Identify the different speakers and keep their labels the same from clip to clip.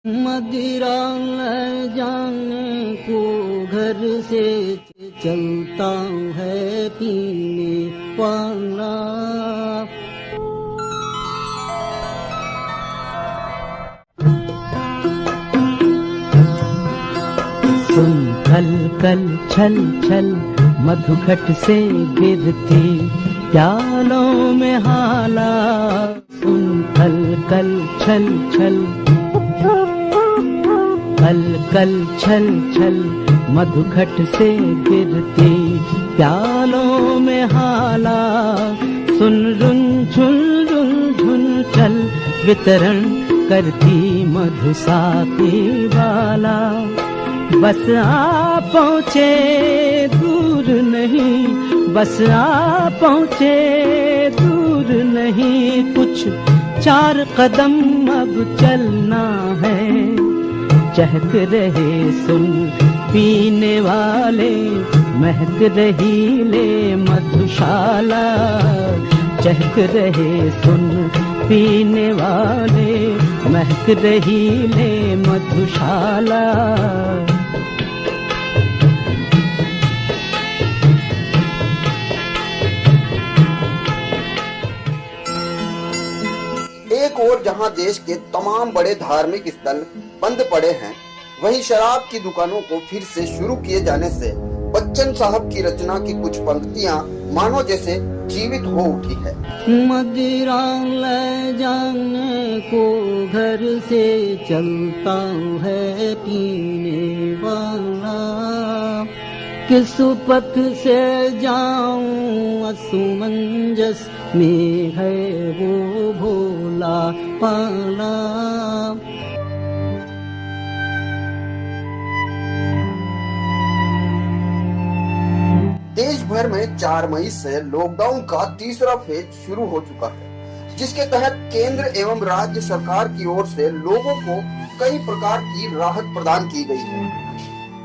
Speaker 1: मदिरा ले जाने को घर से चलता है पीने वाला। सुन कल कल छल छल मधुघट से गिरती प्यालों में हाला। सुन कल कल छल छल कल कल छल छल मधुघट से गिरती प्यालों में हाला। सुन रुन झुन रुन झुन चल वितरण करती मधुसाती वाला। बस आ पहुँचे दूर नहीं, बस आ पहुँचे दूर नहीं, कुछ 4 कदम अब चलना है। चहक रहे सुन पीने वाले, महक रही ले मधुशाला। चहक रहे सुन पीने वाले, महक रही ले मधुशाला।
Speaker 2: एक ओर जहां देश के तमाम बड़े धार्मिक स्थल बंद पड़े हैं, वहीं शराब की दुकानों को फिर से शुरू किए जाने से बच्चन साहब की रचना की कुछ पंक्तियां मानो जैसे जीवित हो उठी है।
Speaker 1: मदिरा ले जाने को घर से चलता है पीने वाला। किस पथ से जाऊं असुमंजस में है वो भोला पाला।
Speaker 2: देश भर में 4 मई से लॉकडाउन का तीसरा फेज शुरू हो चुका है, जिसके तहत केंद्र एवं राज्य सरकार की ओर से लोगों को कई प्रकार की राहत प्रदान की गई है।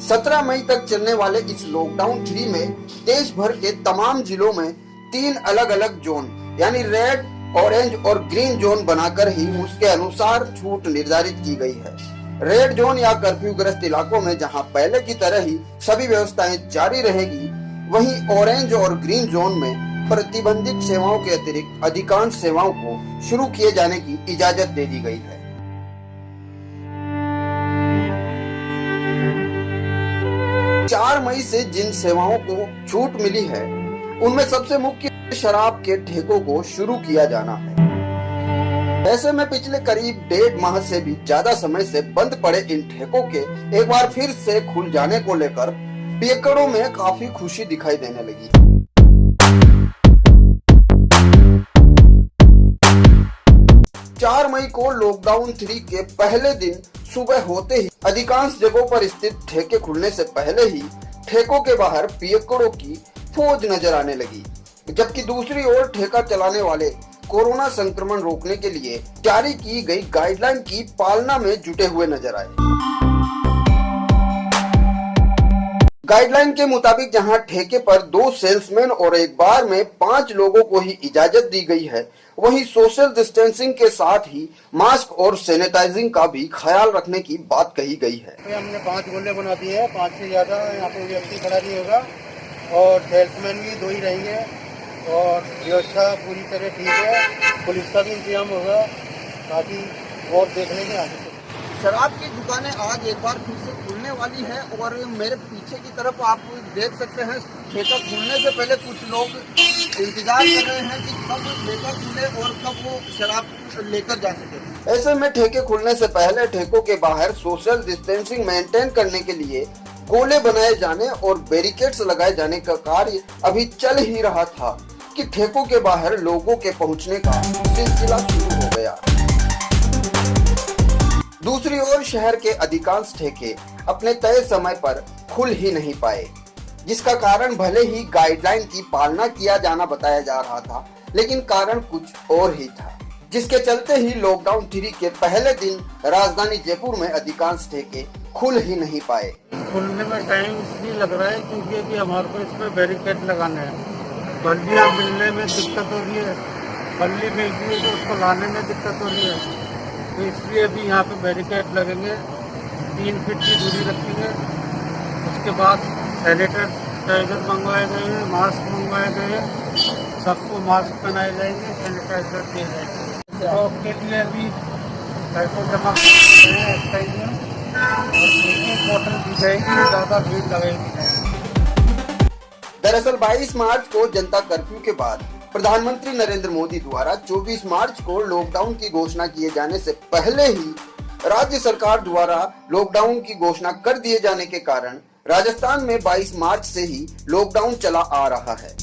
Speaker 2: 17 मई तक चलने वाले इस लॉकडाउन 3 में देश भर के तमाम जिलों में 3 अलग अलग जोन यानी रेड, ऑरेंज और ग्रीन जोन बनाकर ही उसके अनुसार छूट निर्धारित की गई है। रेड जोन या कर्फ्यू ग्रस्त इलाकों में जहां पहले की तरह ही सभी व्यवस्थाएं जारी रहेगी, वहीं ऑरेंज और ग्रीन जोन में प्रतिबंधित सेवाओं के अतिरिक्त अधिकांश सेवाओं को शुरू किए जाने की इजाजत दे दी गई है। 4 मई से जिन सेवाओं को छूट मिली है, उनमें सबसे मुख्य शराब के ठेकों को शुरू किया जाना है। ऐसे में पिछले करीब 1.5 माह से भी ज्यादा समय से बंद पड़े इन ठेकों के एक बार फिर से खुल जाने को लेकर पियक्कड़ों में काफी खुशी दिखाई देने लगी। 4 मई को लॉकडाउन 3 के पहले दिन सुबह होते ही अधिकांश जगहों पर स्थित ठेके खुलने से पहले ही ठेकों के बाहर पियक्कड़ों की फौज नजर आने लगी, जबकि दूसरी ओर ठेका चलाने वाले कोरोना संक्रमण रोकने के लिए जारी की गई गाइडलाइन की पालना में जुटे हुए नजर आए। गाइडलाइन के मुताबिक जहां ठेके पर 2 सेल्समैन और एक बार में 5 लोगों को ही इजाजत दी गई है, वहीं सोशल डिस्टेंसिंग के साथ ही मास्क और सैनिटाइजिंग का भी ख्याल रखने की बात कही गई है।
Speaker 3: हमने 5 गोले बना दिए हैं, 5 से ज्यादा यहाँ पे व्यक्ति खड़ा नहीं होगा और सेल्समैन भी 2 ही रहेंगे और व्यवस्था पूरी तरह ठीक है। पुलिस का भी इंतजाम होगा ताकि वोट देखने के आगे।
Speaker 2: शराब की दुकानें आज एक बार फिर से खुलने वाली है और मेरे पीछे की तरफ आप देख सकते हैं, ठेका खुलने से पहले कुछ लोग इंतजार कर रहे हैं कि कब ठेका खुले और कब वो शराब लेकर जा सके। ऐसे में ठेके खुलने से पहले ठेकों के बाहर सोशल डिस्टेंसिंग मेंटेन करने के लिए गोले बनाए जाने और बैरिकेड्स लगाए जाने का कार्य अभी चल ही रहा था कि ठेकों के बाहर लोगों के पहुंचने का सिलसिला शुरू हो गया। दूसरी ओर शहर के अधिकांश ठेके अपने तय समय पर खुल ही नहीं पाए, जिसका कारण भले ही गाइडलाइन की पालना किया जाना बताया जा रहा था, लेकिन कारण कुछ और ही था, जिसके चलते ही लॉकडाउन 3 के पहले दिन राजधानी जयपुर में अधिकांश ठेके खुल ही नहीं पाए।
Speaker 3: खुलने में टाइम इसलिए लग रहा है क्योंकि हमारे को इसमें बैरिकेड लगाने हैं। बल्लियाँ मिलने में दिक्कत हो रही है, बल्ली मिल रही है तो उसको लाने में दिक्कत हो रही है, तो इसलिए भी यहाँ पे बैरिकेड लगेंगे, 3 फीट की दूरी रखेंगे। उसके बाद सैनिटाइजर मंगवाए गए हैं, मास्क मंगवाए गए हैं, सबको मास्क पहनाए जाएंगे, सैनिटाइजर दिए जाएंगे। स्टॉक के लिए अभी पैसे जमा करते हैं एक्साइज में, और एक बोतल दी जाएगी, ज़्यादा भीड़ लगेगी नहीं।
Speaker 2: दरअसल 22 मार्च को जनता कर्फ्यू के बाद प्रधानमंत्री नरेंद्र मोदी द्वारा 24 मार्च को लॉकडाउन की घोषणा किए जाने से पहले ही राज्य सरकार द्वारा लॉकडाउन की घोषणा कर दिए जाने के कारण राजस्थान में 22 मार्च से ही लॉकडाउन चला आ रहा है।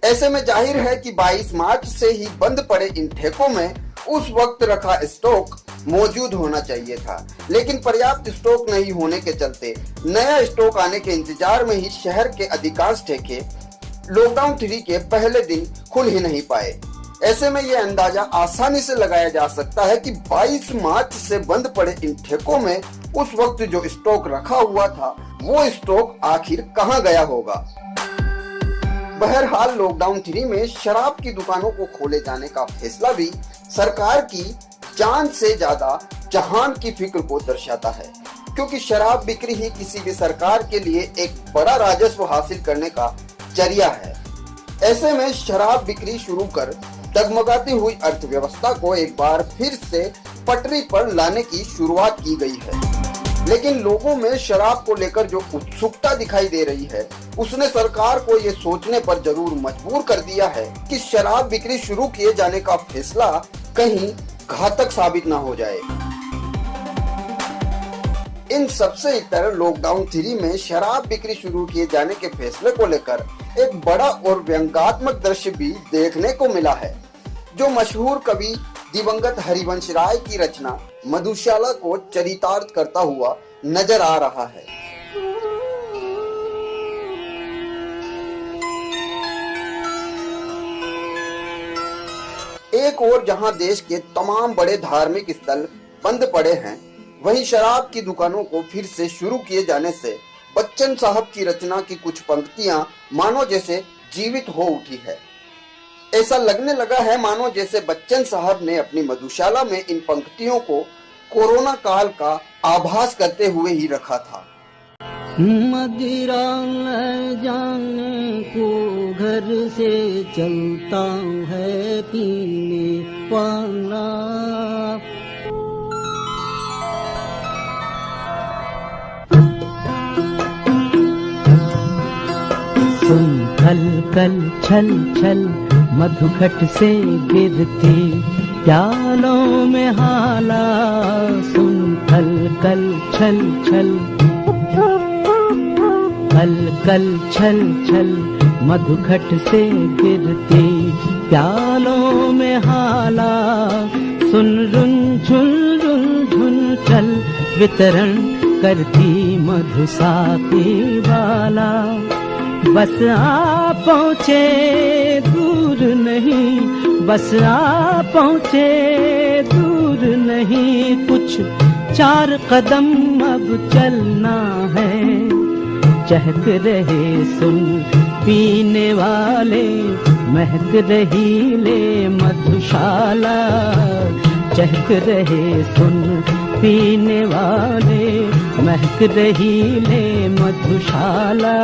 Speaker 2: ऐसे में जाहिर है कि 22 मार्च से ही बंद पड़े इन ठेकों में उस वक्त रखा स्टॉक मौजूद होना चाहिए था, लेकिन पर्याप्त स्टॉक नहीं होने के चलते नया स्टॉक आने के इंतजार में ही शहर के अधिकांश ठेके लॉकडाउन 3 के पहले दिन खुल ही नहीं पाए। ऐसे में यह अंदाजा आसानी से लगाया जा सकता है कि 22 मार्च से बंद पड़े इन ठेकों में उस वक्त जो स्टॉक रखा हुआ था वो स्टॉक आखिर कहां गया होगा। बहरहाल लॉकडाउन 3 में शराब की दुकानों को खोले जाने का फैसला भी सरकार की जान से ज्यादा जहान की फिक्र को दर्शाता है, क्योंकि शराब बिक्री ही किसी भी सरकार के लिए एक बड़ा राजस्व हासिल करने का जरिया है। ऐसे में शराब बिक्री शुरू कर डगमगाती हुई अर्थव्यवस्था को एक बार फिर से पटरी पर लाने की शुरुआत की गई है। लेकिन लोगों में शराब को लेकर जो उत्सुकता दिखाई दे रही है उसने सरकार को ये सोचने पर जरूर मजबूर कर दिया है कि शराब बिक्री शुरू किए जाने का फैसला कहीं घातक साबित ना हो जाए। इन सबसे इतर लॉकडाउन 3 में शराब बिक्री शुरू किए जाने के फैसले को लेकर एक बड़ा और व्यंग्यात्मक दृश्य भी देखने को मिला है, जो मशहूर कवि दिवंगत हरिवंश राय की रचना मधुशाला को चरितार्थ करता हुआ नजर आ रहा है। एक ओर जहां देश के तमाम बड़े धार्मिक स्थल बंद पड़े हैं, वहीं शराब की दुकानों को फिर से शुरू किए जाने से बच्चन साहब की रचना की कुछ पंक्तियां मानो जैसे जीवित हो उठी है। ऐसा लगने लगा है मानो जैसे बच्चन साहब ने अपनी मधुशाला में इन पंक्तियों को कोरोना काल का आभास करते हुए ही रखा था।
Speaker 1: मदिरा ले जाने को घर से चलता है पीने वाला, सुन खल कल छल छल मधुघट से गिरती प्यालों में हाला, सुन खल कल छल छल कल कल छल छल मधुघट से गिरती प्यालों में हाला, सुन रुन झुन रुन झुन चल वितरण करती मधुसाती वाला। बस आ पहुँचे दूर नहीं, बस आ पहुँचे दूर नहीं, कुछ 4 कदम अब चलना है। चहक रहे सुन पीने वाले, महक रही ले मधुशाला, चहक रहे सुन पीने वाले, महक रही ले मधुशाला।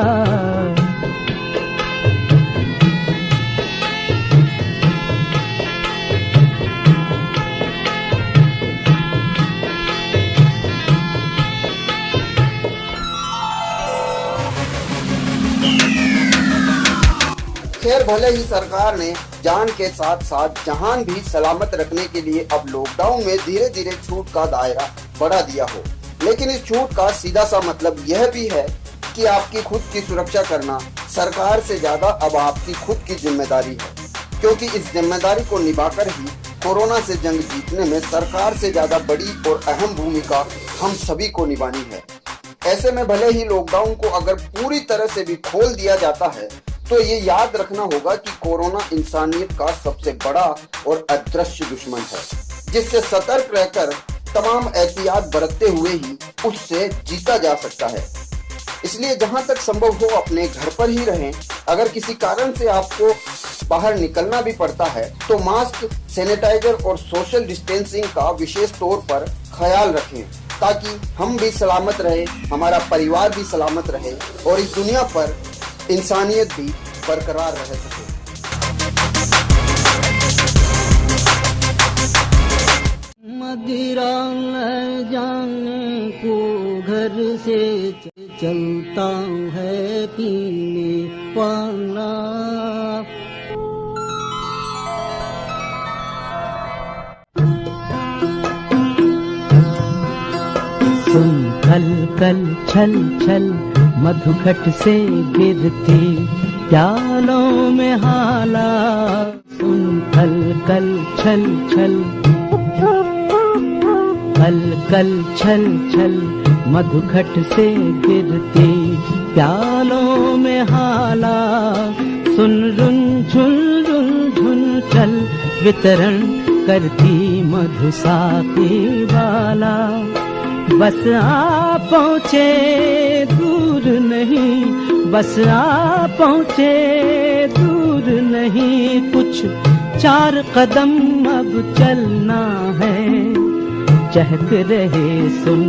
Speaker 2: खैर भले ही सरकार ने जान के साथ साथ जहान भी सलामत रखने के लिए अब लॉकडाउन में धीरे धीरे छूट का दायरा बढ़ा दिया हो, लेकिन इस छूट का सीधा सा मतलब यह भी है कि आपकी खुद की सुरक्षा करना सरकार से ज्यादा अब आपकी खुद की जिम्मेदारी है, क्योंकि इस जिम्मेदारी को निभाकर ही कोरोना से जंग जीतने में सरकार से ज्यादा बड़ी और अहम भूमिका हम सभी को निभानी है। ऐसे में भले ही लॉकडाउन को अगर पूरी तरह से भी खोल दिया जाता है तो ये याद रखना होगा कि कोरोना इंसानियत का सबसे बड़ा और अदृश्य दुश्मन है, जिससे सतर्क रहकर तमाम एहतियात बरतते हुए ही उससे जीता जा सकता है। इसलिए जहां तक संभव हो अपने घर पर ही रहें। अगर किसी कारण से आपको बाहर निकलना भी पड़ता है तो मास्क सैनिटाइजर और सोशल डिस्टेंसिंग का विशेष तौर पर ख्याल रखें, ताकि हम भी सलामत रहे, हमारा परिवार भी सलामत रहे और इस दुनिया पर इंसानियत भी बरकरार रह सके।
Speaker 1: मदिरा न जाने को घर से चलता है पीने पाना। सुन खल कल छल छल मधुघट से गिरती प्यालों में हाला। सुन खल कल छल छल कल कल छल छल मधुघट से गिरती प्यालों में हाला। सुन रुन झुन रुन झुन चल वितरण करती मधुसाती वाला। बस आ पहुँचे दूर नहीं, बस आ पहुँचे दूर नहीं, कुछ 4 कदम अब चलना है। चहक रहे सुन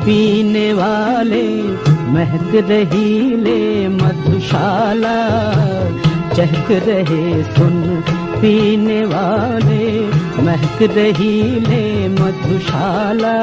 Speaker 1: पीने वाले, महक रही ले मधुशाला। चहक रहे सुन पीने वाले, महक रही ले मधुशाला।